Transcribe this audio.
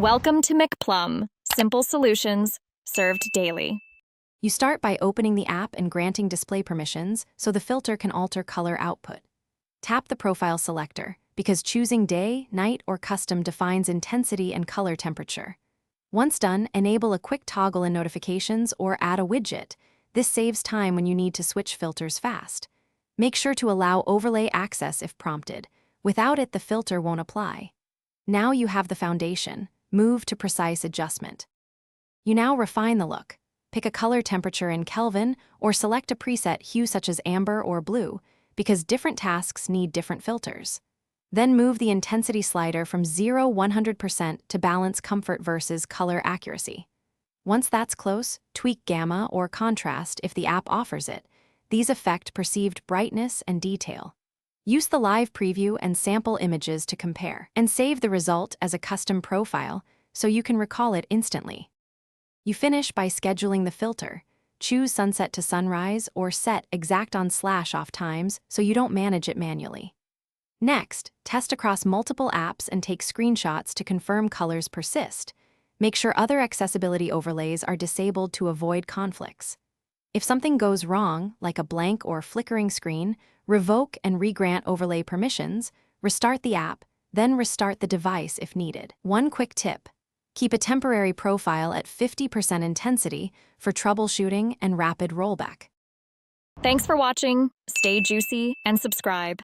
Welcome to McPlum, simple solutions served daily. You start by opening the app and granting display permissions so the filter can alter color output. Tap the profile selector, because choosing day, night, or custom defines intensity and color temperature. Once done, enable a quick toggle in notifications or add a widget. This saves time when you need to switch filters fast. Make sure to allow overlay access if prompted. Without it, the filter won't apply. Now you have the foundation. Move to precise adjustment. You now refine the look. Pick a color temperature in Kelvin or select a preset hue such as amber or blue, because different tasks need different filters. Then move the intensity slider from 0–100% to balance comfort versus color accuracy. Once that's close, tweak gamma or contrast if the app offers it. These affect perceived brightness and detail. Use the live preview and sample images to compare, and save the result as a custom profile so you can recall it instantly. You finish by scheduling the filter. Choose sunset to sunrise or set exact on/off times so you don't manage it manually. Next, test across multiple apps and take screenshots to confirm colors persist. Make sure other accessibility overlays are disabled to avoid conflicts. If something goes wrong, like a blank or flickering screen, revoke and regrant overlay permissions, restart the app, then restart the device if needed. One quick tip: keep a temporary profile at 50% intensity for troubleshooting and rapid rollback. Thanks for watching. Stay juicy and subscribe.